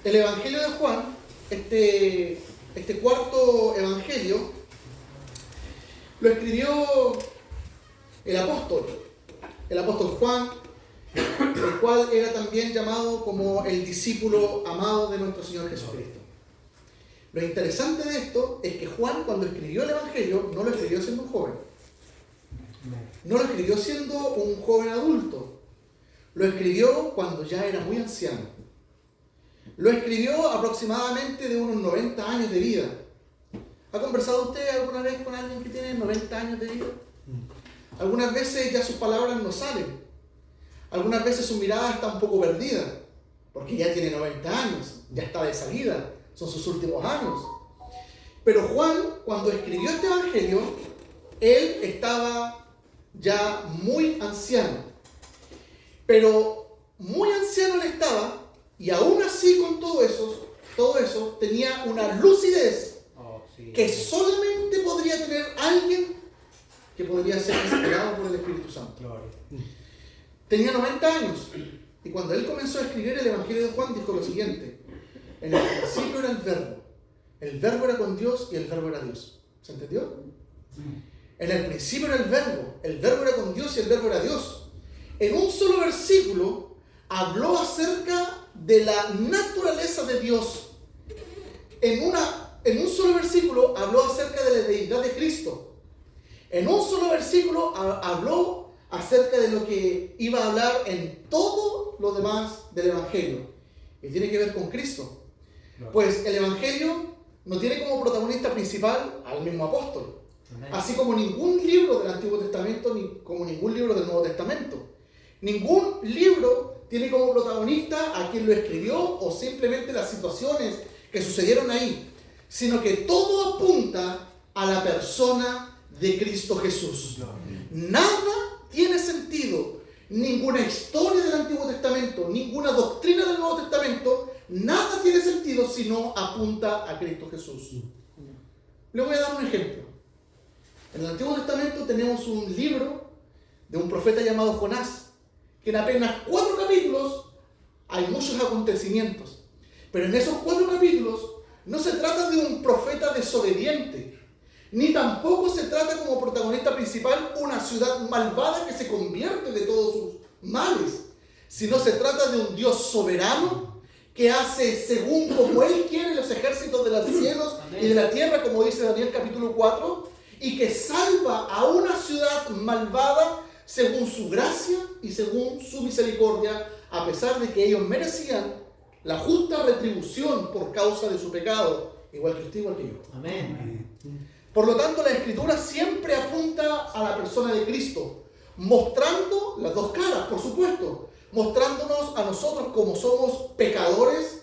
El Evangelio de Juan, este cuarto Evangelio, lo escribió el apóstol Juan, el cual era también llamado como el discípulo amado de nuestro Señor Jesucristo. Lo interesante de esto es que Juan, cuando escribió el Evangelio, no lo escribió siendo un joven. No lo escribió siendo un joven adulto. Lo escribió cuando ya era muy anciano. Lo escribió aproximadamente de unos 90 años de vida. ¿Ha conversado usted alguna vez con alguien que tiene 90 años de vida? Algunas veces ya sus palabras no salen. Algunas veces su mirada está un poco perdida, porque ya tiene 90 años, ya está de salida, son sus últimos años. Pero Juan, cuando escribió este Evangelio, él estaba ya muy anciano. Pero muy anciano él estaba, y aún así con todo eso tenía una lucidez que solamente podría tener alguien que podría ser inspirado por el Espíritu Santo. Tenía 90 años, y cuando él comenzó a escribir el Evangelio de Juan, dijo lo siguiente: en el principio era el verbo era con Dios y el verbo era Dios. ¿Se entendió? En el principio era el verbo era con Dios y el verbo era Dios. En un solo versículo habló acerca de la naturaleza de Dios. En un solo versículo habló acerca de la deidad de Cristo. En un solo versículo habló acerca de lo que iba a hablar en todo lo demás del Evangelio, y tiene que ver con Cristo. Pues el Evangelio no tiene como protagonista principal al mismo apóstol, así como ningún libro del Antiguo Testamento ni como ningún libro del Nuevo Testamento. Ningún libro tiene como protagonista a quien lo escribió o simplemente las situaciones que sucedieron ahí, sino que todo apunta a la persona de Cristo Jesús. Nada tiene sentido, ninguna historia del Antiguo Testamento, ninguna doctrina del Nuevo Testamento, nada tiene sentido si no apunta a Cristo Jesús. Le voy a dar un ejemplo. En el Antiguo Testamento tenemos un libro de un profeta llamado Jonás, que en apenas 4 capítulos hay muchos acontecimientos. Pero en esos 4 capítulos no se trata de un profeta desobediente, ni tampoco se trata como protagonista principal una ciudad malvada que se convierte de todos sus males, sino se trata de un Dios soberano que hace según como Él quiere los ejércitos de los cielos y de la tierra, como dice Daniel capítulo 4, y que salva a una ciudad malvada según su gracia y según su misericordia, a pesar de que ellos merecían la justa retribución por causa de su pecado, igual que usted, igual que yo. Amén. Por lo tanto, la Escritura siempre apunta a la persona de Cristo, mostrando las dos caras, por supuesto, mostrándonos a nosotros como somos pecadores,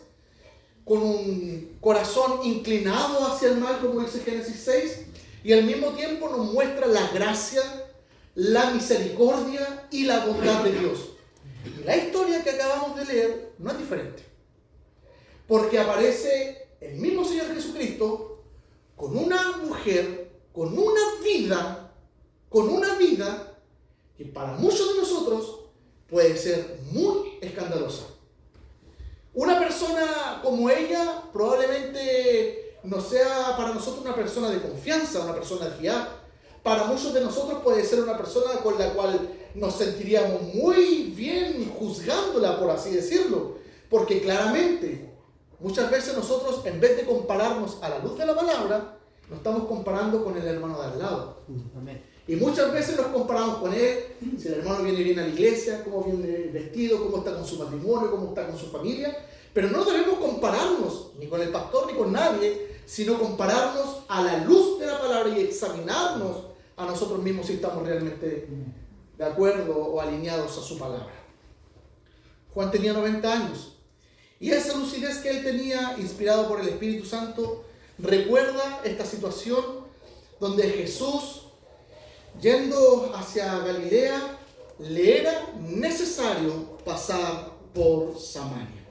con un corazón inclinado hacia el mal, como dice Génesis 6, y al mismo tiempo nos muestra la gracia, la misericordia y la bondad de Dios. Y la historia que acabamos de leer no es diferente, porque aparece el mismo Señor Jesucristo con una mujer, con una vida que para muchos de nosotros puede ser muy escandalosa. Una persona como ella probablemente no sea para nosotros una persona de confianza, una persona de fiar. Para muchos de nosotros puede ser una persona con la cual nos sentiríamos muy bien juzgándola, por así decirlo, porque claramente muchas veces nosotros, en vez de compararnos a la luz de la palabra, nos estamos comparando con el hermano de al lado. Amén. Y muchas veces nos comparamos con él, si el hermano viene bien a la iglesia, cómo viene vestido, cómo está con su matrimonio, cómo está con su familia. Pero no debemos compararnos ni con el pastor ni con nadie, sino compararnos a la luz de la palabra y examinarnos a nosotros mismos si estamos realmente de acuerdo o alineados a su palabra. Juan tenía 90 años. Y esa lucidez que él tenía, inspirado por el Espíritu Santo, recuerda esta situación donde Jesús, yendo hacia Galilea, le era necesario pasar por Samaria.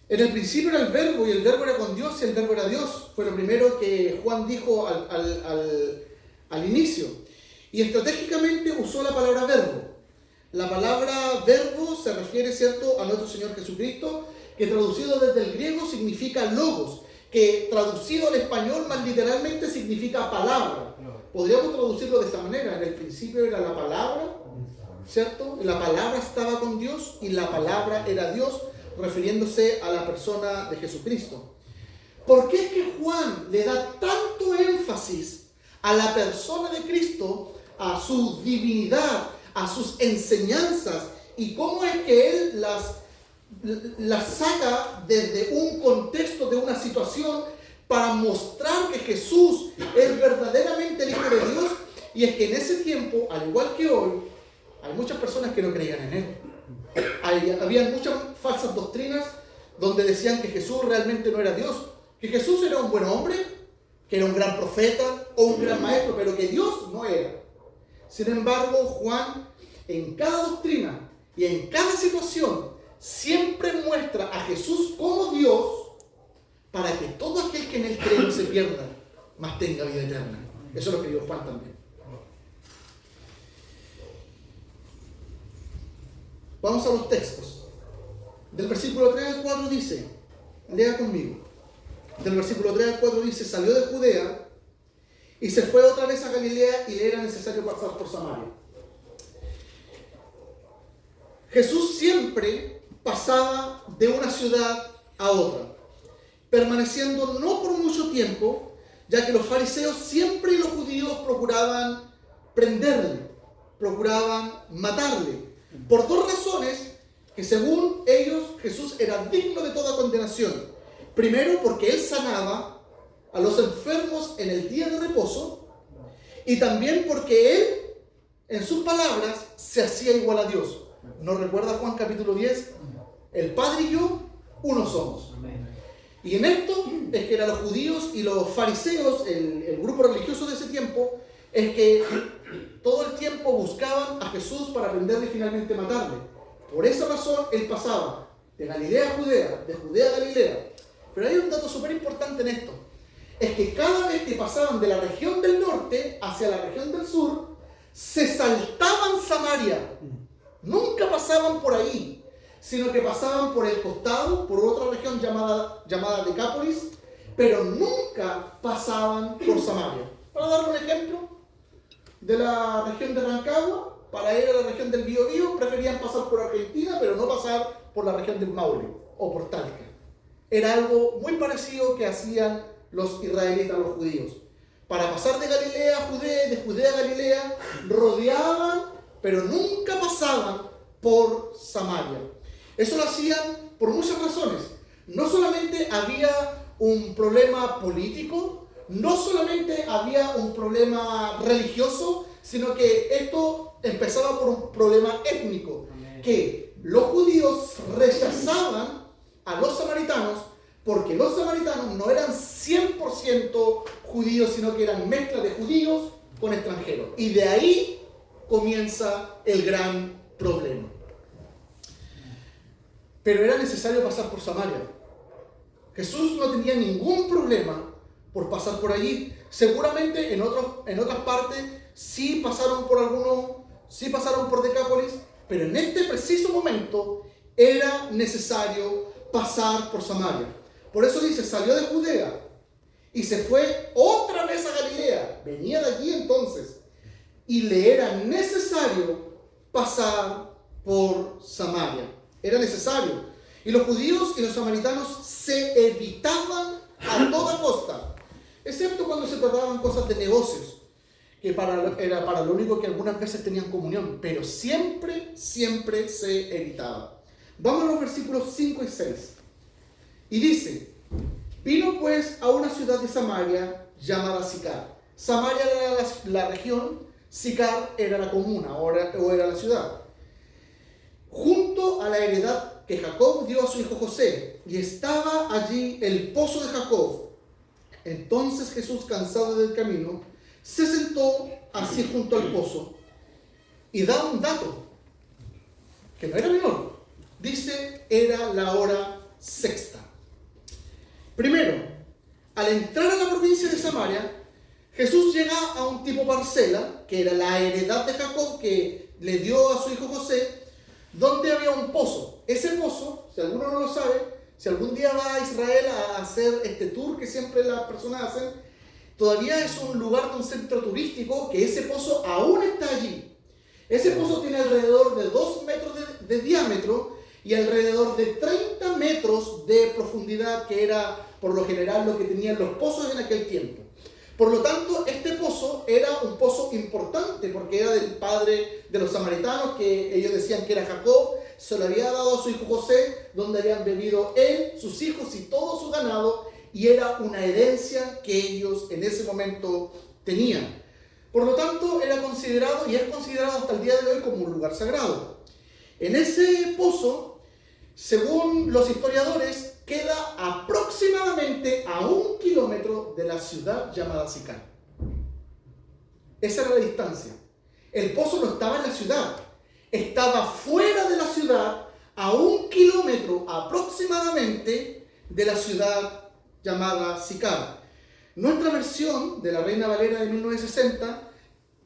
En el principio era el verbo, y el verbo era con Dios, y el verbo era Dios. Fue lo primero que Juan dijo al inicio. Y estratégicamente usó la palabra verbo. La palabra verbo se refiere, ¿cierto?, a nuestro Señor Jesucristo, que traducido desde el griego significa logos, que traducido al español más literalmente significa palabra. Podríamos traducirlo de esta manera: en el principio era la palabra, ¿cierto? La palabra estaba con Dios y la palabra era Dios, refiriéndose a la persona de Jesucristo. ¿Por qué es que Juan le da tanto énfasis a la persona de Cristo, a su divinidad, a sus enseñanzas, y cómo es que él las saca desde un contexto, de una situación, para mostrar que Jesús es verdaderamente el Hijo de Dios? Y es que en ese tiempo, al igual que hoy, hay muchas personas que no creían en él. Había muchas falsas doctrinas donde decían que Jesús realmente no era Dios, que Jesús era un buen hombre, que era un gran profeta o un gran maestro, pero que Dios no era. Sin embargo, Juan, en cada doctrina y en cada situación, siempre muestra a Jesús como Dios, para que todo aquel que en él cree no se pierda, mas tenga vida eterna. Eso es lo que dijo Juan también. Vamos a los textos. Del versículo 3 al 4 dice, lea conmigo. Del versículo 3 al 4 dice: salió de Judea y se fue otra vez a Galilea, y le era necesario pasar por Samaria. Jesús siempre pasaba de una ciudad a otra, permaneciendo no por mucho tiempo, ya que los fariseos siempre y los judíos procuraban prenderle, procuraban matarle, por dos razones que según ellos Jesús era digno de toda condenación. Primero, porque él sanaba a los enfermos en el día de reposo, y también porque él, en sus palabras, se hacía igual a Dios. ¿No recuerda Juan capítulo 10? El Padre y yo, uno somos. Y en esto es que eran los judíos y los fariseos, el grupo religioso de ese tiempo, es que todo el tiempo buscaban a Jesús para prenderle y finalmente matarle. Por esa razón él pasaba de Galilea a Judea, de Judea a Galilea. Pero hay un dato súper importante en esto: es que cada vez que pasaban de la región del norte hacia la región del sur, se saltaban Samaria. Nunca pasaban por ahí, sino que pasaban por el costado, por otra región llamada Decápolis, pero nunca pasaban por Samaria. Para dar un ejemplo, de la región de Rancagua, para ir a la región del Biobío, preferían pasar por Argentina, pero no pasar por la región del Maule o por Talca. Era algo muy parecido que hacían los israelitas, los judíos. Para pasar de Galilea a Judea, de Judea a Galilea, rodeaban, pero nunca pasaban por Samaria. Eso lo hacían por muchas razones. No solamente había un problema político, no solamente había un problema religioso, sino que esto empezaba por un problema étnico, que los judíos rechazaban a los samaritanos, porque los samaritanos no eran 100% judíos, sino que eran mezcla de judíos con extranjeros. Y de ahí comienza el gran problema. Pero era necesario pasar por Samaria. Jesús no tenía ningún problema por pasar por allí. Seguramente en otras partes sí pasaron por Decápolis, pero en este preciso momento era necesario pasar por Samaria. Por eso dice, salió de Judea y se fue otra vez a Galilea. Venía de allí entonces. Y le era necesario pasar por Samaria. Era necesario. Y los judíos y los samaritanos se evitaban a toda costa, excepto cuando se trataban cosas de negocios, que era para lo único que algunas veces tenían comunión, pero siempre se evitaba. Vamos a los versículos 5 y 6. Y dice: vino pues a una ciudad de Samaria llamada Sicar. Samaria era la región, Sicar era la comuna o era la ciudad, junto a la heredad que Jacob dio a su hijo José, y estaba allí el pozo de Jacob. Entonces Jesús, cansado del camino, se sentó así junto al pozo, y da un dato que no era menor. Dice, era la hora sexta. Primero, al entrar a la provincia de Samaria, Jesús llega a un tipo parcela, que era la heredad de Jacob que le dio a su hijo José, donde había un pozo. Ese pozo, si alguno no lo sabe, si algún día va a Israel a hacer este tour que siempre las personas hacen, todavía es un lugar de un centro turístico que ese pozo aún está allí. Ese pozo tiene alrededor de 2 metros de diámetro y alrededor de 30 metros de profundidad, que era por lo general lo que tenían los pozos en aquel tiempo. Por lo tanto, este pozo era un pozo importante porque era del padre de los samaritanos, que ellos decían que era Jacob, se lo había dado a su hijo José, donde habían bebido él, sus hijos y todo su ganado, y era una herencia que ellos en ese momento tenían. Por lo tanto, era considerado y es considerado hasta el día de hoy como un lugar sagrado. En ese pozo, según los historiadores, queda aproximadamente a 1 kilómetro de la ciudad llamada Sicar. Esa era la distancia. El pozo no estaba en la ciudad, estaba fuera de la ciudad, a 1 kilómetro aproximadamente de la ciudad llamada Sicar. Nuestra versión de la Reina Valera de 1960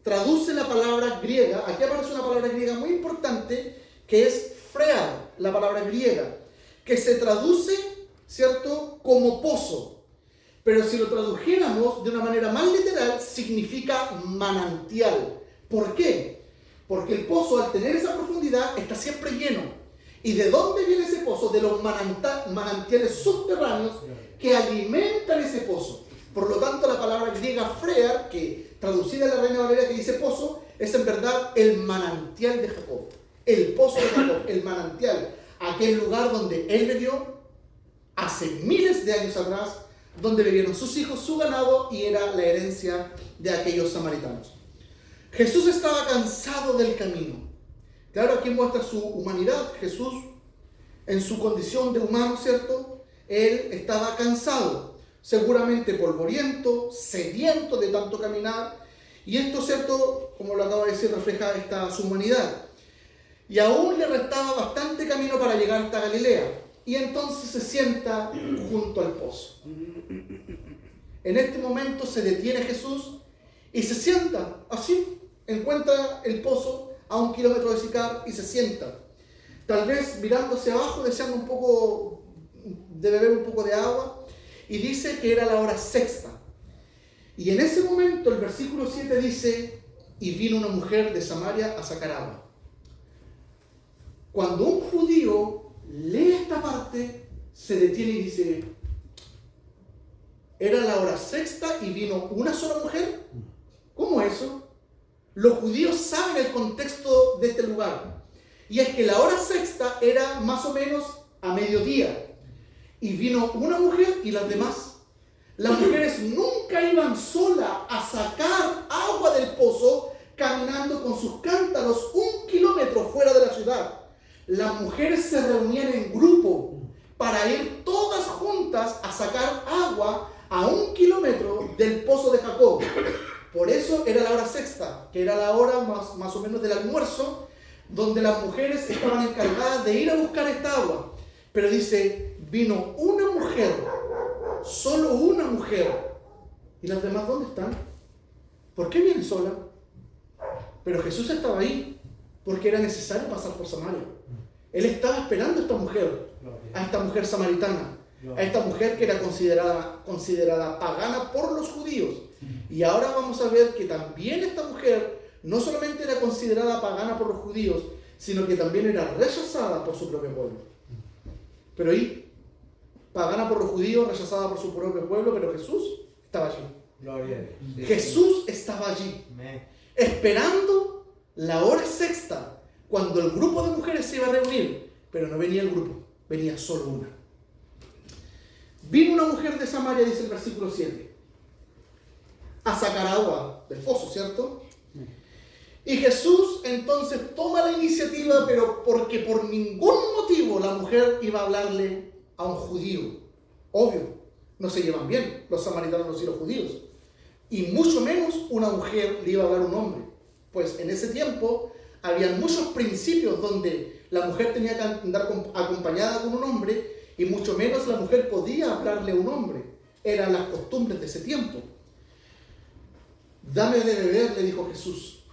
traduce la palabra griega. Aquí aparece una palabra griega muy importante que es frear, la palabra griega, que se traduce, ¿cierto?, como pozo. Pero si lo tradujéramos de una manera más literal, significa manantial. ¿Por qué? Porque el pozo, al tener esa profundidad, está siempre lleno. ¿Y de dónde viene ese pozo? De los manantiales subterráneos que alimentan ese pozo. Por lo tanto, la palabra griega frear, que traducida en la Reina Valera que dice pozo, es en verdad el manantial de Jacob. El pozo de Jacob, el manantial. Aquel lugar donde él bebió hace miles de años atrás, donde bebieron sus hijos, su ganado, y era la herencia de aquellos samaritanos. Jesús estaba cansado del camino. Claro, aquí muestra su humanidad. Jesús, en su condición de humano, ¿cierto? Él estaba cansado, seguramente polvoriento, sediento de tanto caminar, y esto, ¿cierto?, como lo acabo de decir, refleja su humanidad. Y aún le restaba bastante camino para llegar hasta Galilea. Y entonces se sienta junto al pozo. En este momento se detiene Jesús y se sienta así. Encuentra el pozo a 1 kilómetro de Sicar y se sienta. Tal vez mirando hacia abajo, deseando un poco de beber un poco de agua. Y dice que era la hora sexta. Y en ese momento el versículo 7 dice: y vino una mujer de Samaria a sacar agua. Cuando un judío lee esta parte, se detiene y dice: ¿era la hora sexta y vino una sola mujer? ¿Cómo eso? Los judíos saben el contexto de este lugar. Y es que la hora sexta era más o menos a mediodía. Y vino una mujer y las demás. Las mujeres nunca iban solas a sacar agua del pozo caminando con sus cántaros 1 kilómetro fuera de la ciudad. Las mujeres se reunían en grupo para ir todas juntas a sacar agua a 1 kilómetro del pozo de Jacob. Por eso era la hora sexta, que era la hora más o menos del almuerzo, donde las mujeres estaban encargadas de ir a buscar esta agua. Pero dice, vino una mujer, solo una mujer. ¿Y las demás dónde están? ¿Por qué viene sola? Pero Jesús estaba ahí porque era necesario pasar por Samaria. Él estaba esperando a esta mujer samaritana, a esta mujer que era considerada pagana por los judíos. Y ahora vamos a ver que también esta mujer no solamente era considerada pagana por los judíos, sino que también era rechazada por su propio pueblo. Pero ahí, pagana por los judíos, rechazada por su propio pueblo, pero Jesús estaba allí. Gloria a Dios. Jesús estaba allí, esperando la hora sexta, cuando el grupo de mujeres se iba a reunir, pero no venía el grupo, venía solo una. Vino una mujer de Samaria, dice el versículo 7, a sacar agua del pozo, ¿cierto? Y Jesús entonces toma la iniciativa, pero porque por ningún motivo la mujer iba a hablarle a un judío. Obvio, no se llevan bien los samaritanos y los judíos. Y mucho menos una mujer le iba a hablar a un hombre. Pues en ese tiempo había muchos principios donde la mujer tenía que andar acompañada con un hombre, y mucho menos la mujer podía hablarle a un hombre. Eran las costumbres de ese tiempo. Dame de beber, le dijo Jesús.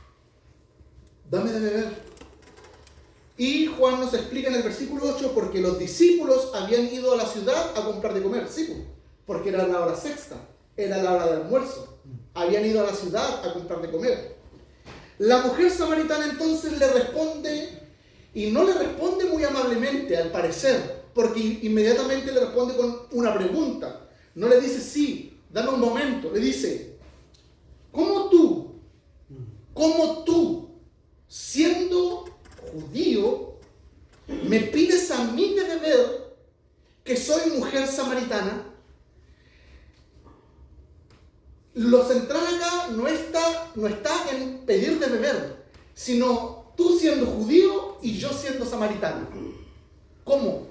Dame de beber. Y Juan nos explica en el versículo 8, porque los discípulos habían ido a la ciudad a comprar de comer, sí, porque era la hora sexta, era la hora del almuerzo. Habían ido a la ciudad a comprar de comer. La mujer samaritana entonces le responde, y no le responde muy amablemente, al parecer, porque inmediatamente le responde con una pregunta. No le dice, sí, dame un momento. Le dice, ¿cómo tú, siendo judío, me pides a mí de beber, que soy mujer samaritana? Lo central acá no está en pedir de beber, sino tú siendo judío y yo siendo samaritana. ¿Cómo?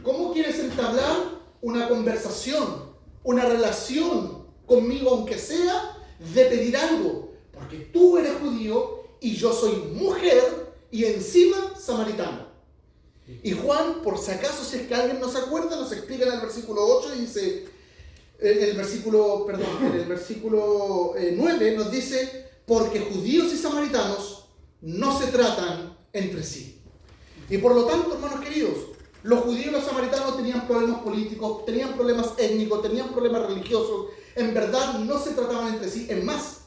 ¿Cómo quieres entablar una conversación, una relación conmigo, aunque sea de pedir algo? Porque tú eres judío y yo soy mujer y encima samaritana. Y Juan, por si acaso, si es que alguien no se acuerda, nos explica en el versículo 8 y dice, en el versículo 9 nos dice, porque judíos y samaritanos no se tratan entre sí. Y por lo tanto, hermanos queridos, los judíos y los samaritanos tenían problemas políticos, tenían problemas étnicos, tenían problemas religiosos. En verdad no se trataban entre sí. Es más,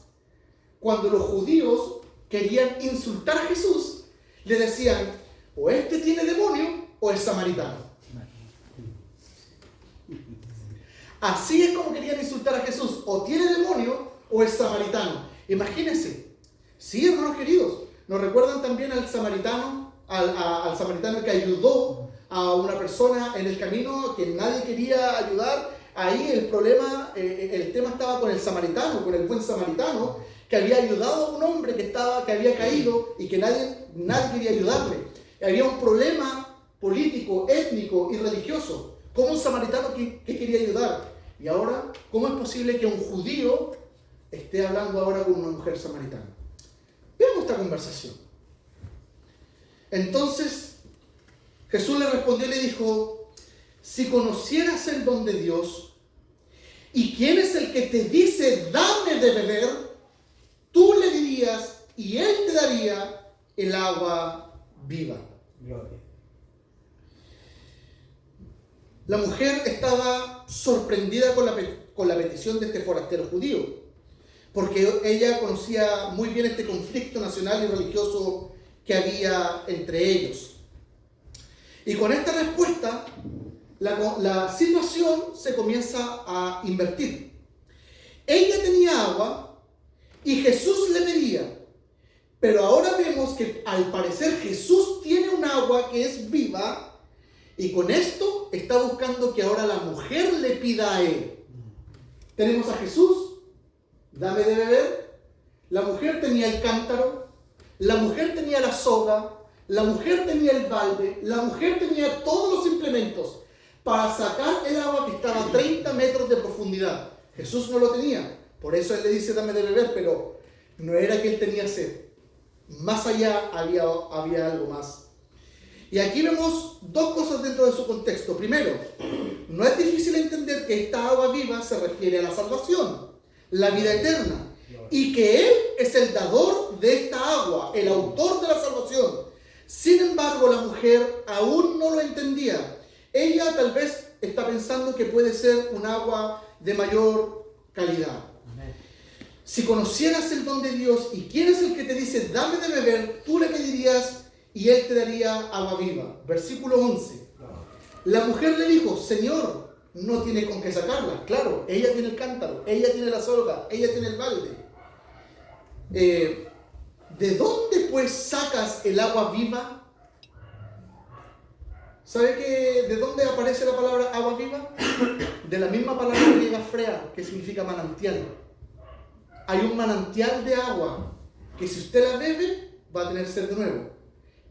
cuando los judíos querían insultar a Jesús, le decían, o este tiene demonio o es samaritano. Así es como querían insultar a Jesús, o tiene demonio o es samaritano. Imagínense. Sí, hermanos queridos, nos recuerdan también al samaritano que ayudó a una persona en el camino que nadie quería ayudar. Ahí el tema estaba con el samaritano, con el buen samaritano, que había ayudado a un hombre que había caído y que nadie quería ayudarle. Había un problema político, étnico y religioso. ¿Cómo un samaritano que quería ayudar? Y ahora, ¿cómo es posible que un judío esté hablando ahora con una mujer samaritana? Veamos esta conversación. Entonces, Jesús le respondió y le dijo, si conocieras el don de Dios y quién es el que te dice, dame de beber, tú le dirías y él te daría el agua viva. Gloria. La mujer estaba sorprendida con la petición de este forastero judío, porque ella conocía muy bien este conflicto nacional y religioso que había entre ellos. Y con esta respuesta, la situación se comienza a invertir. Ella tenía agua y Jesús le pedía, pero ahora vemos que al parecer Jesús tiene un agua que es viva, y con esto está buscando que ahora la mujer le pida a él. Tenemos a Jesús, dame de beber. La mujer tenía el cántaro, la mujer tenía la soga, la mujer tenía el balde, la mujer tenía todos los implementos para sacar el agua que estaba a 30 metros de profundidad. Jesús no lo tenía, por eso él le dice dame de beber, pero no era que él tenía sed. Más allá había algo más. Y aquí vemos dos cosas dentro de su contexto. Primero, no es difícil entender que esta agua viva se refiere a la salvación, la vida eterna, y que Él es el dador de esta agua, el autor de la salvación. Sin embargo, la mujer aún no lo entendía. Ella tal vez está pensando que puede ser un agua de mayor calidad. Si conocieras el don de Dios y quién es el que te dice dame de beber, tú le pedirías y él te daría agua viva. Versículo 11. La mujer le dijo, Señor, no tiene con qué sacarla. Claro, ella tiene el cántaro, ella tiene la soga, ella tiene el balde. ¿De dónde pues sacas el agua viva? ¿Sabe de dónde aparece la palabra agua viva? De la misma palabra griega frea, que significa manantial. Hay un manantial de agua que si usted la bebe va a tener sed de nuevo.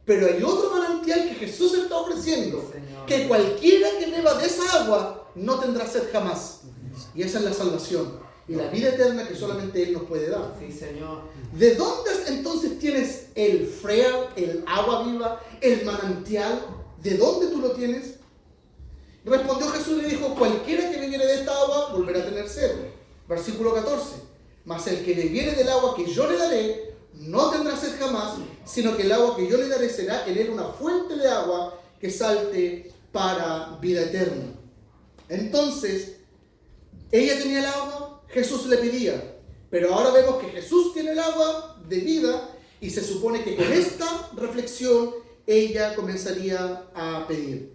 Pero hay otro manantial que Jesús está ofreciendo, que cualquiera que beba de esa agua no tendrá sed jamás. Y esa es la salvación y la vida eterna que solamente Él nos puede dar. Sí, Señor. ¿De dónde entonces tienes el frea, el agua viva, el manantial? ¿De dónde tú lo tienes? Respondió Jesús y le dijo, cualquiera que bebiere de esta agua volverá a tener sed. Versículo 14. Mas el que bebiere del agua que yo le daré, no tendrá sed jamás, sino que el agua que yo le daré será en él una fuente de agua que salte para vida eterna. Entonces, ella tenía el agua, Jesús le pedía, pero ahora vemos que Jesús tiene el agua de vida y se supone que con esta reflexión ella comenzaría a pedir.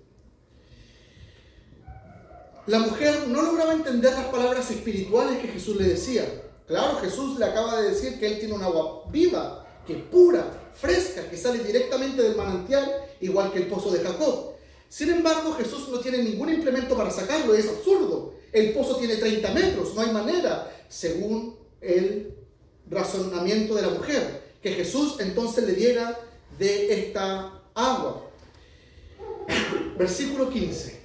La mujer no lograba entender las palabras espirituales que Jesús le decía. Claro, Jesús le acaba de decir que él tiene un agua viva, que es pura, fresca, que sale directamente del manantial, igual que el pozo de Jacob. Sin embargo, Jesús no tiene ningún implemento para sacarlo, es absurdo. El pozo tiene 30 metros, no hay manera, según el razonamiento de la mujer, que Jesús entonces le diera de esta agua. Versículo 15.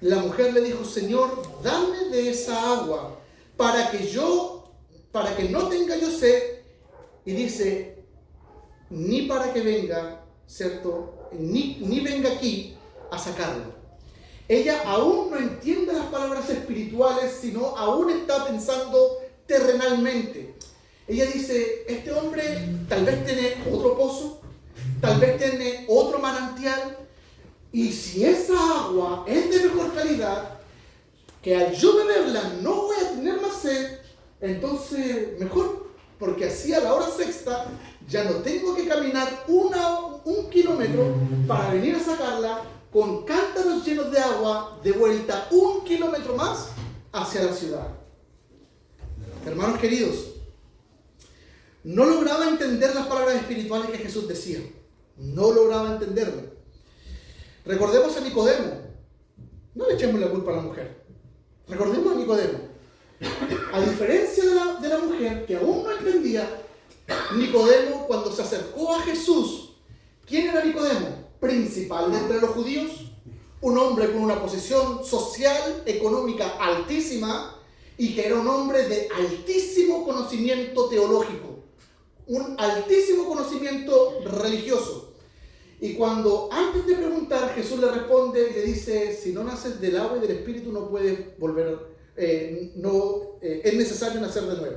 La mujer le dijo: Señor, dame de esa agua para que no tenga yo sed. Y dice, ni para que venga, ¿cierto? Ni venga aquí a sacarlo. Ella aún no entiende las palabras espirituales, sino aún está pensando terrenalmente. Ella dice, este hombre tal vez tiene otro pozo, tal vez tiene otro manantial, y si esa agua es de mejor calidad, que al yo beberla no voy a tener más sed, entonces mejor, porque así a la hora sexta ya no tengo que caminar un kilómetro para venir a sacarla con cántaros llenos de agua de vuelta 1 kilómetro más hacia la ciudad. Hermanos queridos, no lograba entender las palabras espirituales que Jesús decía. No lograba entenderlo. Recordemos a Nicodemo. No le echemos la culpa a la mujer. Recordemos a Nicodemo. A diferencia de la mujer que aún no entendía, Nicodemo, cuando se acercó a Jesús, ¿quién era Nicodemo? Principal de entre los judíos, un hombre con una posición social, económica altísima, y que era un hombre de altísimo conocimiento teológico, un altísimo conocimiento religioso. Y cuando antes de preguntar, Jesús le responde y le dice: si no naces del agua y del Espíritu no puedes volver, es necesario nacer de nuevo.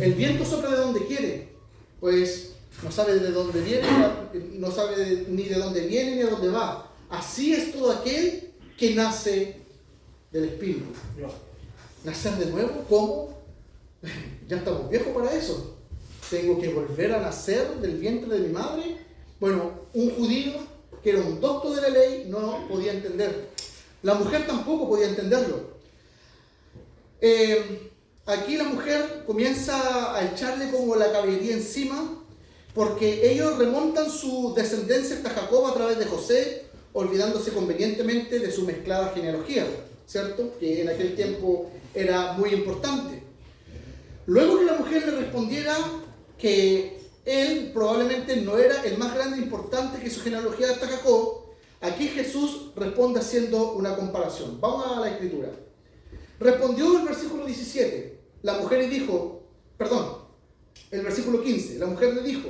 El viento sopla de donde quiere, pues no sabe de dónde viene, no sabe ni de dónde viene ni a dónde va. Así es todo aquel que nace del Espíritu. ¿Nacer de nuevo? ¿Cómo? Ya estamos viejos para eso. ¿Tengo que volver a nacer del vientre de mi madre? Bueno, un judío que era un doctor de la ley no podía entender. La mujer tampoco podía entenderlo. Aquí la mujer comienza a echarle como la caballería encima, porque ellos remontan su descendencia hasta Jacob a través de José, olvidándose convenientemente de su mezclada genealogía, ¿cierto? Que en aquel tiempo era muy importante. Luego que la mujer le respondiera que él probablemente no era el más grande e importante que su genealogía hasta Jacob, aquí Jesús responde haciendo una comparación. Vamos a la escritura. Respondió el versículo 17, la mujer y dijo, el versículo 15, la mujer le dijo: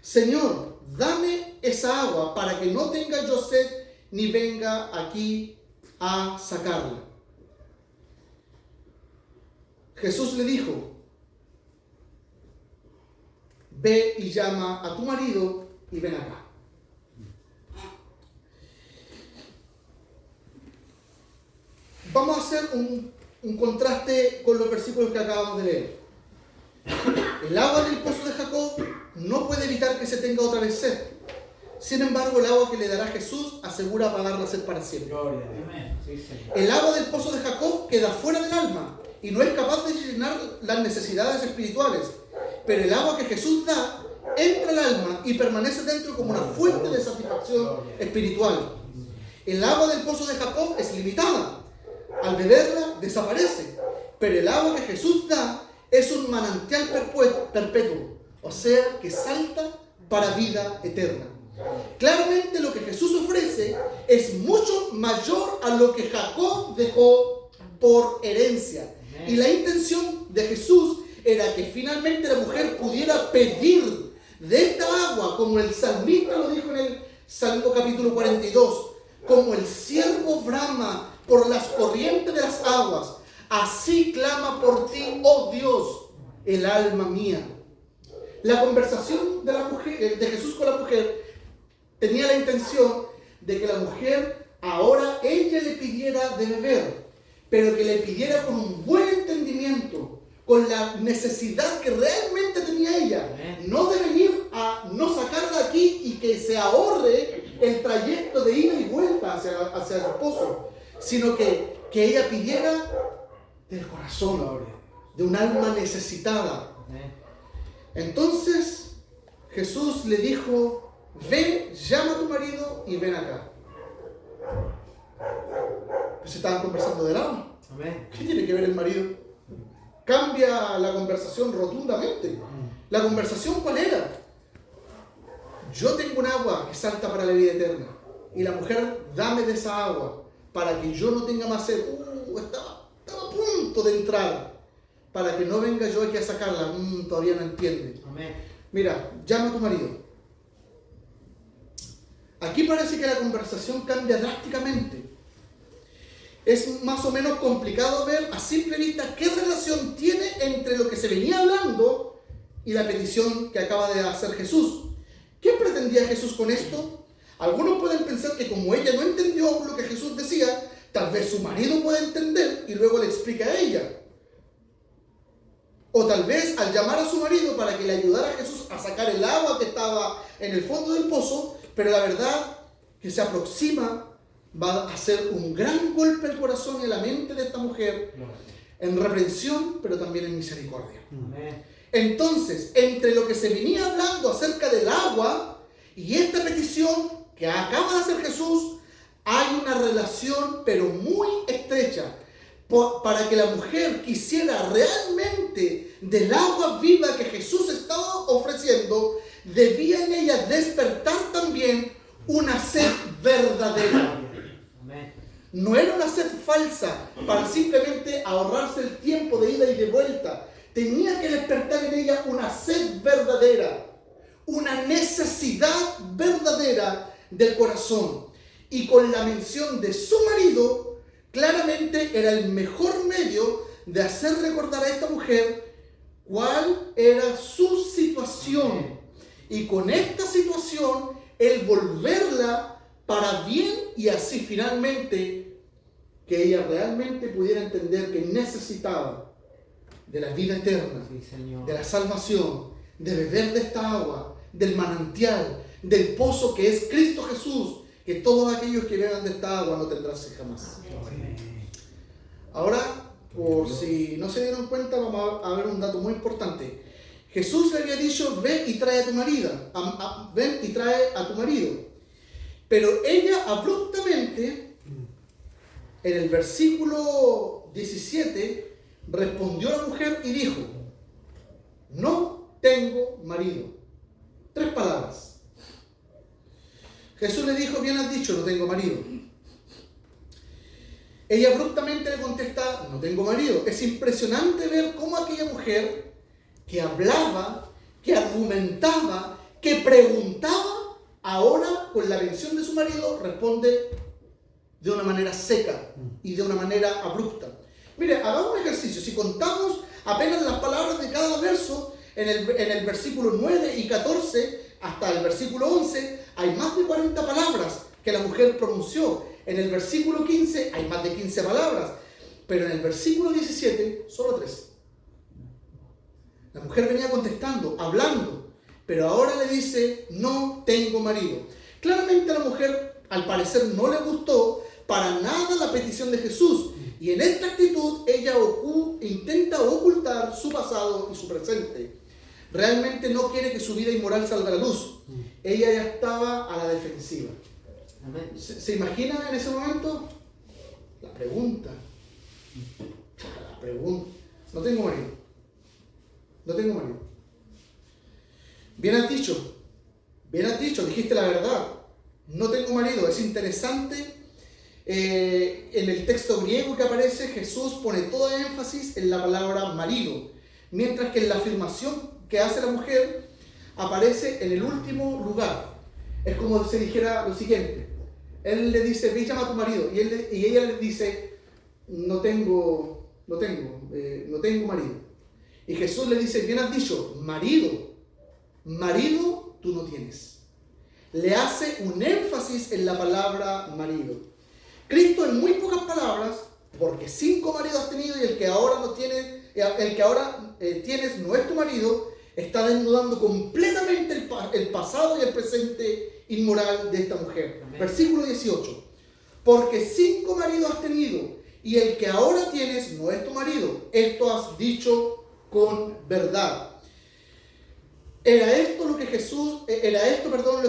Señor, dame esa agua para que no tenga yo sed ni venga aquí a sacarla. Jesús le dijo: ve y llama a tu marido y ven acá. Vamos a hacer un contraste con los versículos que acabamos de leer. El agua del pozo de Jacob no puede evitar que se tenga otra vez sed. Sin embargo, el agua que le dará Jesús asegura apagar la sed para siempre. El agua del pozo de Jacob queda fuera del alma y no es capaz de llenar las necesidades espirituales. Pero el agua que Jesús da entra al alma y permanece dentro como una fuente de satisfacción espiritual. El agua del pozo de Jacob es limitada. Al beberla desaparece. Pero el agua que Jesús da es un manantial perpetuo, o sea, que salta para vida eterna. Claramente lo que Jesús ofrece es mucho mayor a lo que Jacob dejó por herencia. Y la intención de Jesús era que finalmente la mujer pudiera pedir de esta agua, como el salmista lo dijo en el Salmo capítulo 42, como el ciervo brama por las corrientes de las aguas, así clama por ti, oh Dios, el alma mía. La conversación de la mujer, de Jesús con la mujer tenía la intención de que la mujer ahora ella le pidiera de beber, pero que le pidiera con un buen entendimiento, con la necesidad que realmente tenía ella, no de venir a no sacarla de aquí y que se ahorre el trayecto de ida y vuelta hacia el pozo, sino que ella pidiera del corazón, de un alma necesitada. Entonces Jesús le dijo: ve, llama a tu marido y ven acá. Pues estaban conversando del agua. ¿Qué tiene que ver el marido? Cambia la conversación rotundamente. ¿La conversación cuál era? Yo tengo un agua que salta para la vida eterna. Y la mujer, dame de esa agua para que yo no tenga más sed. Estaba a punto de entrar. Para que no venga yo aquí a sacarla. Todavía no entiende. Amén. Mira, llama a tu marido. Aquí parece que la conversación cambia drásticamente. Es más o menos complicado ver a simple vista qué relación tiene entre lo que se venía hablando y la petición que acaba de hacer Jesús. ¿Qué pretendía Jesús con esto? Algunos pueden pensar que como ella no entendió lo que Jesús decía, tal vez su marido puede entender y luego le explica a ella. O tal vez al llamar a su marido para que le ayudara a Jesús a sacar el agua que estaba en el fondo del pozo, pero la verdad que se aproxima va a hacer un gran golpe al corazón y a la mente de esta mujer, en reprensión, pero también en misericordia. Entonces, entre lo que se venía hablando acerca del agua y esta petición que acaba de hacer Jesús, hay una relación, pero muy estrecha, para que la mujer quisiera realmente del agua viva que Jesús estaba ofreciendo, debía en ella despertar también una sed verdadera. No era una sed falsa para simplemente ahorrarse el tiempo de ida y de vuelta. Tenía que despertar en ella una sed verdadera, una necesidad verdadera del corazón. Y con la mención de su marido, claramente era el mejor medio de hacer recordar a esta mujer cuál era su situación. Y con esta situación, el volverla para bien y así finalmente que ella realmente pudiera entender que necesitaba de la vida eterna, de la salvación, de beber de esta agua, del manantial, del pozo que es Cristo Jesús, que todos aquellos que beban de esta agua no tendrán sed jamás. Ahora, por si no se dieron cuenta, vamos a ver un dato muy importante. Jesús le había dicho: ve y trae a tu marido, ven y trae a tu marido. Pero ella abruptamente, en el versículo 17, respondió a la mujer y dijo: no tengo marido. 3 palabras. Jesús le dijo: bien has dicho, no tengo marido. Ella abruptamente le contesta: no tengo marido. Es impresionante ver cómo aquella mujer que hablaba, que argumentaba, que preguntaba, ahora con la mención de su marido responde de una manera seca y de una manera abrupta. Mire, hagamos un ejercicio. Si contamos apenas las palabras de cada verso, en el versículo 9 y 14 hasta el versículo 11, hay más de 40 palabras que la mujer pronunció. En el versículo 15 hay más de 15 palabras, pero en el versículo 17 solo 3. La mujer venía contestando, hablando, pero ahora le dice: no tengo marido. Claramente a la mujer, al parecer, no le gustó para nada la petición de Jesús, y en esta actitud ella intenta ocultar su pasado y su presente. Realmente no quiere que su vida inmoral salga a la luz. Ella ya estaba a la defensiva. ¿Se imaginan en ese momento? La pregunta. No tengo marido. No tengo marido. Bien has dicho, dijiste la verdad. No tengo marido. Es interesante, en el texto griego que aparece, Jesús pone todo énfasis en la palabra marido, mientras que en la afirmación que hace la mujer aparece en el último lugar. Es como si dijera lo siguiente: él le dice: ve y llama a tu marido, y ella le dice: no tengo marido. Y Jesús le dice: bien has dicho, marido marido tú no tienes. Le hace un énfasis en la palabra marido. Cristo en muy pocas palabras, porque 5 maridos has tenido y el que ahora no tienes, tienes no es tu marido, está desnudando completamente el pasado y el presente inmoral de esta mujer. Amén. Versículo 18. Porque 5 maridos has tenido y el que ahora tienes no es tu marido. Esto has dicho con verdad. Era esto lo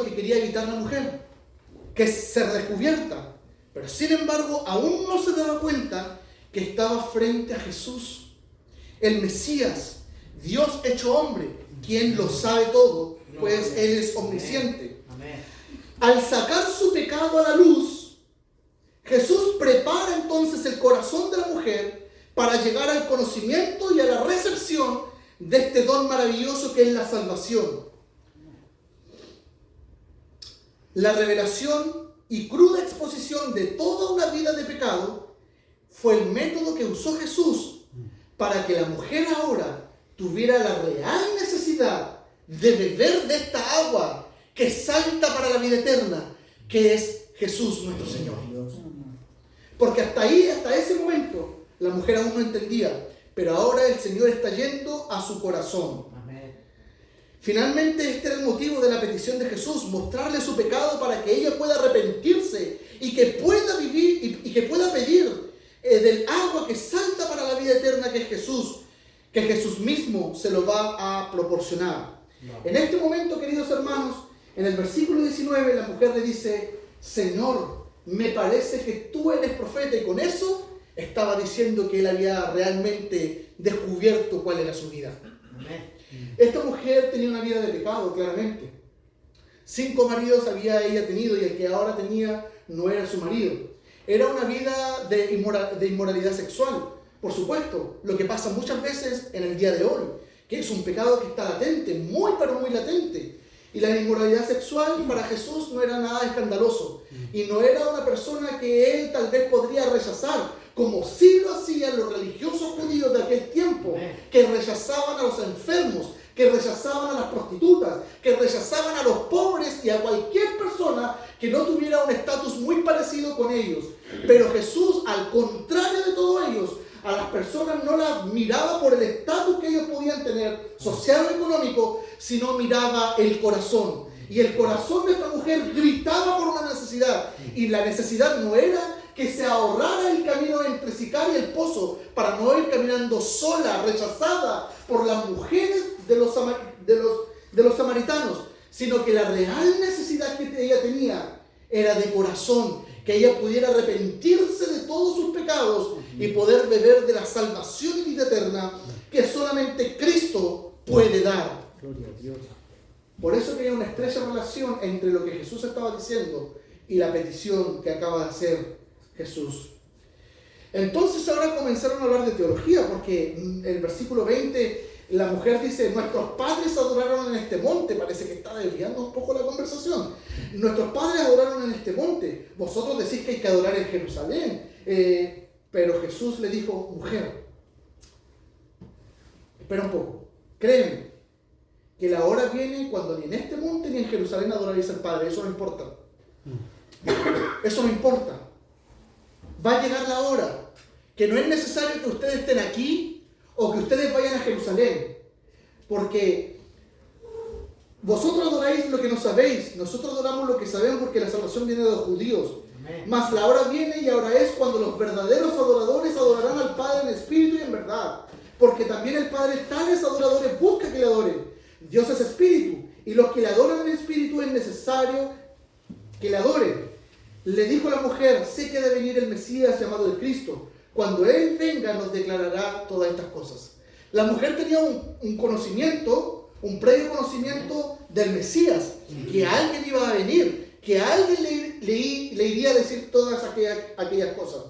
que quería evitar la mujer, que ser descubierta. Pero sin embargo, aún no se daba cuenta que estaba frente a Jesús, el Mesías, Dios hecho hombre, quien lo sabe todo, pues Él es omnisciente. Al sacar su pecado a la luz, Jesús prepara entonces el corazón de la mujer para llegar al conocimiento y a la recepción de este don maravilloso que es la salvación. La revelación y cruda exposición de toda una vida de pecado fue el método que usó Jesús para que la mujer ahora tuviera la real necesidad de beber de esta agua que salta para la vida eterna, que es Jesús nuestro Señor. Porque hasta ese momento, la mujer aún no entendía. Pero ahora el Señor está yendo a su corazón. Amén. Finalmente este era el motivo de la petición de Jesús, mostrarle su pecado para que ella pueda arrepentirse y que pueda vivir y que pueda pedir del agua que salta para la vida eterna, que es Jesús, que Jesús mismo se lo va a proporcionar. No. En este momento, queridos hermanos, en el versículo 19 la mujer le dice: Señor, me parece que tú eres profeta, y con eso estaba diciendo que él había realmente descubierto cuál era su vida. Amén. Esta mujer tenía una vida de pecado, claramente. 5 maridos había ella tenido y el que ahora tenía no era su marido. Era una vida de inmoralidad sexual, por supuesto, lo que pasa muchas veces en el día de hoy, que es un pecado que está latente, muy pero muy latente. Y la inmoralidad sexual para Jesús no era nada escandaloso. Y no era una persona que él tal vez podría rechazar, como sí lo hacían los religiosos judíos de aquel tiempo, que rechazaban a los enfermos, que rechazaban a las prostitutas, que rechazaban a los pobres y a cualquier persona que no tuviera un estatus muy parecido con ellos. Pero Jesús, al contrario de todos ellos, a las personas no las miraba por el estatus que ellos podían tener, social o económico, sino miraba el corazón. Y el corazón de esta mujer gritaba por una necesidad. Y la necesidad no era que se ahorrara el camino entre Sicar y el pozo para no ir caminando sola, rechazada por las mujeres de los samaritanos, sino que la real necesidad que ella tenía era de corazón, que ella pudiera arrepentirse de todos sus pecados y poder beber de la salvación y vida eterna que solamente Cristo puede dar. Gloria a Dios. Por eso que hay una estrecha relación entre lo que Jesús estaba diciendo y la petición que acaba de hacer Jesús. Entonces ahora comenzaron a hablar de teología, porque en el versículo 20 la mujer dice: nuestros padres adoraron en este monte. Parece que está desviando un poco la conversación. Nuestros padres adoraron en este monte. Vosotros decís que hay que adorar en Jerusalén. Pero Jesús le dijo: mujer, espera un poco, créeme que la hora viene cuando ni en este monte ni en Jerusalén adoraréis al Padre. Eso no importa. Eso no importa. Va a llegar la hora que no es necesario que ustedes estén aquí o que ustedes vayan a Jerusalén, porque vosotros adoráis lo que no sabéis, nosotros adoramos lo que sabemos, porque la salvación viene de los judíos. Amén. Mas la hora viene y ahora es cuando los verdaderos adoradores adorarán al Padre en espíritu y en verdad, porque también el Padre tales adoradores busca que le adoren. Dios es espíritu, y los que le adoran en espíritu es necesario que le adoren. Le dijo la mujer: sé que ha de venir el Mesías llamado el Cristo. Cuando Él venga nos declarará todas estas cosas. La mujer tenía un conocimiento, un previo conocimiento del Mesías, que alguien iba a venir, que alguien le iría a decir todas aquellas cosas.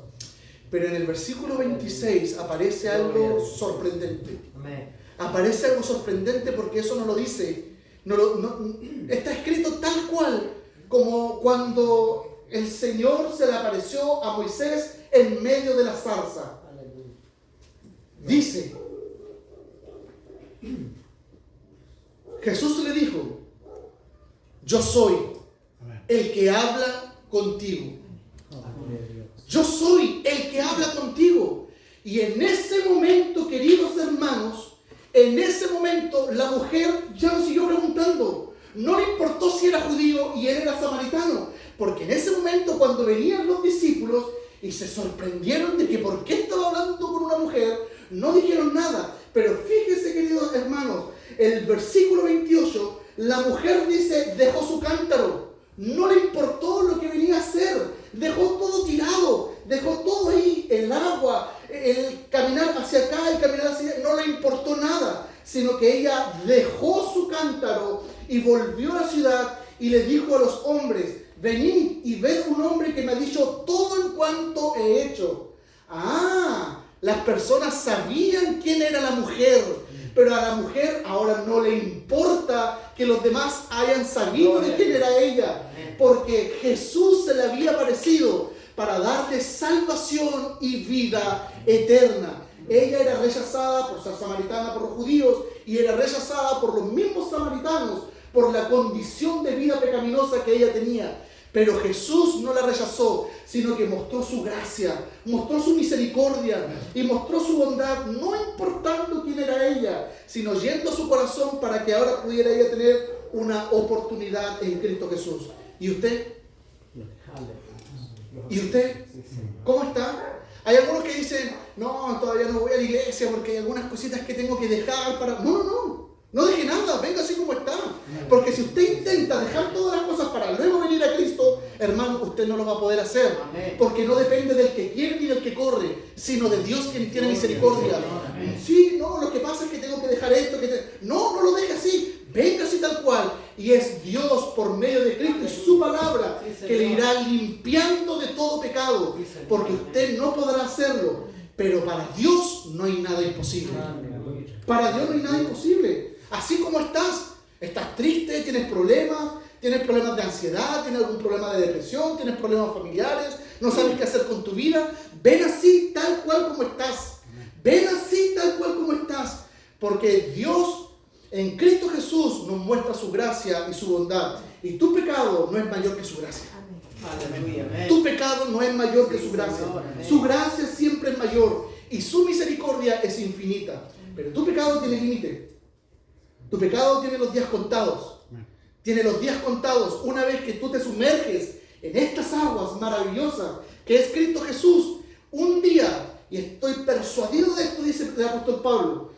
Pero en el versículo 26 aparece algo sorprendente. Aparece algo sorprendente porque eso no lo dice. Está escrito tal cual como cuando el Señor se le apareció a Moisés en medio de la zarza. Dice: Jesús le dijo, yo soy el que habla contigo. Yo soy el que habla contigo. Y en ese momento, queridos hermanos, en ese momento la mujer ya no siguió preguntando. No le importó si era judío y él era samaritano. Porque en ese momento, cuando venían los discípulos y se sorprendieron de que por qué estaba hablando con una mujer, no dijeron nada. Pero fíjense, queridos hermanos, el versículo 28, la mujer dice, dejó su cántaro. No le importó lo que venía a hacer. Dejó todo tirado. Dejó todo ahí, el agua, el caminar hacia acá, el caminar hacia allá. No le importó nada. Sino que ella dejó su cántaro y volvió a la ciudad y le dijo a los hombres, venid y ved un hombre que me ha dicho todo en cuanto he hecho. Las personas sabían quién era la mujer, pero a la mujer ahora no le importa que los demás hayan sabido de quién era ella, porque Jesús se le había aparecido para darle salvación y vida eterna. Ella era rechazada por ser samaritana por los judíos y era rechazada por los mismos samaritanos por la condición de vida pecaminosa que ella tenía. Pero Jesús no la rechazó, sino que mostró su gracia, mostró su misericordia y mostró su bondad, no importando quién era ella, sino yendo a su corazón para que ahora pudiera ella tener una oportunidad en Cristo Jesús. ¿Y usted? ¿Y usted? ¿Cómo está? Hay algunos que dicen, no, todavía no voy a la iglesia porque hay algunas cositas que tengo que dejar para... No deje nada, venga así como está. Porque si usted intenta dejar todas las cosas para luego venir a Cristo, hermano, usted no lo va a poder hacer. Porque no depende del que quiere ni del que corre, sino de Dios quien tiene misericordia. Sí, no, lo que pasa es que tengo que dejar esto. No lo deje así. Venga así tal cual. Y es Dios por medio de Cristo y su palabra que le irá limpiando de todo pecado. Porque usted no podrá hacerlo. Pero para Dios no hay nada imposible. Para Dios no hay nada imposible. Así como estás triste, tienes problemas de ansiedad, tienes algún problema de depresión, tienes problemas familiares, no sabes qué hacer con tu vida. Ven así tal cual como estás. Ven así tal cual como estás. Porque Dios en Cristo Jesús nos muestra su gracia y su bondad. Y tu pecado no es mayor que su gracia. Aleluya. Tu pecado no es mayor que su gracia. Su gracia siempre es mayor. Y su misericordia es infinita. Pero tu pecado tiene límite. Tu pecado tiene los días contados. Tiene los días contados. Una vez que tú te sumerges en estas aguas maravillosas que es Cristo Jesús, un día, y estoy persuadido de esto, dice el apóstol Pablo,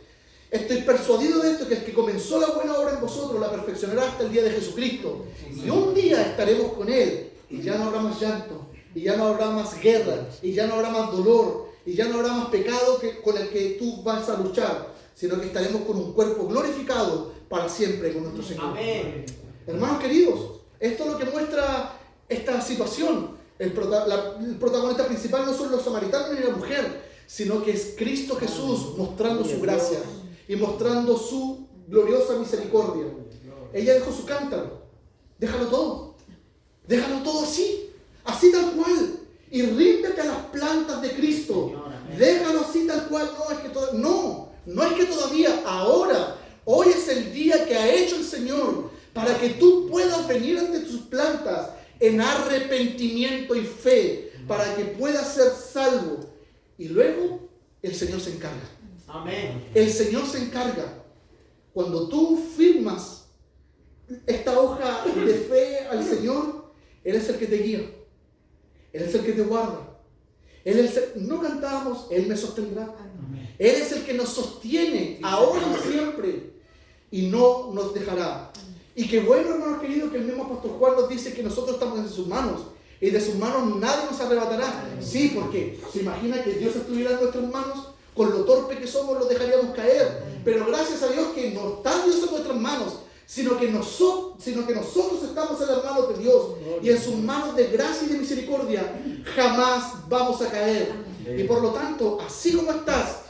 estoy persuadido de esto, que el que comenzó la buena obra en vosotros la perfeccionará hasta el día de Jesucristo. Y un día estaremos con Él y ya no habrá más llanto, y ya no habrá más guerra, y ya no habrá más dolor, y ya no habrá más pecado con el que tú vas a luchar, sino que estaremos con un cuerpo glorificado para siempre con nuestro Señor. Amén. Hermanos queridos, esto es lo que muestra esta situación. El protagonista principal no son los samaritanos ni la mujer, sino que es Cristo Jesús mostrando su gracia y mostrando su gloriosa misericordia. Ella dejó su cántaro. Déjalo todo así tal cual. Y ríndete a las plantas de Cristo. Déjalo así tal cual. No es que todavía, ahora, hoy es el día que ha hecho el Señor para que tú puedas venir ante sus plantas en arrepentimiento y fe, para que puedas ser salvo. Y luego el Señor se encarga. Amén. El Señor se encarga. Cuando tú firmas esta hoja de fe al Señor, Él es el que te guía. Él es el que te guarda. No cantamos, Él me sostendrá. Amén. Él es el que nos sostiene ahora y siempre. Y no nos dejará. Y qué bueno, hermanos queridos, que el mismo apóstol Juan nos dice que nosotros estamos en sus manos. Y de sus manos nadie nos arrebatará. Sí, porque se imagina que Dios estuviera en nuestras manos, con lo torpe que somos los dejaríamos caer. Pero gracias a Dios que no está Dios en nuestras manos, sino que nosotros estamos en las manos de Dios. Y en sus manos de gracia y de misericordia jamás vamos a caer. Y por lo tanto, así como estás,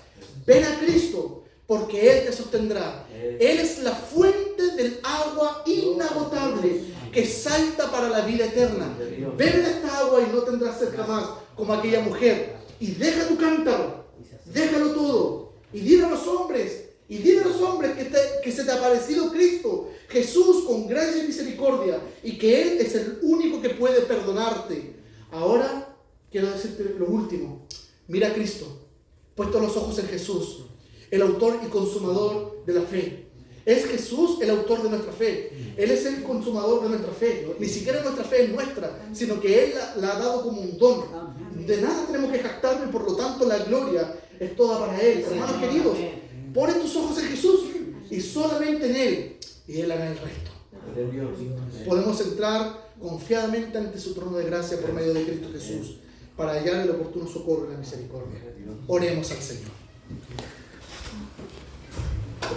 ven a Cristo, porque Él te sostendrá. Él es la fuente del agua inagotable que salta para la vida eterna. Bebe de esta agua y no tendrás sed jamás, como aquella mujer. Y deja tu cántaro, déjalo todo. Y dile a los hombres Y dile a los hombres que se te ha aparecido Cristo, Jesús con gracia y misericordia, y que Él es el único que puede perdonarte. Ahora quiero decirte lo último. Mira a Cristo, puesto los ojos en Jesús, el autor y consumador de la fe. Es Jesús el autor de nuestra fe. Él es el consumador de nuestra fe. Ni siquiera nuestra fe es nuestra, sino que Él la ha dado como un don. De nada tenemos que jactarnos y por lo tanto la gloria es toda para Él. Hermanos queridos, pon tus ojos en Jesús y solamente en Él, y Él hará el resto. Podemos entrar confiadamente ante su trono de gracia por medio de Cristo Jesús para hallar el oportuno socorro y la misericordia. Oremos al Señor.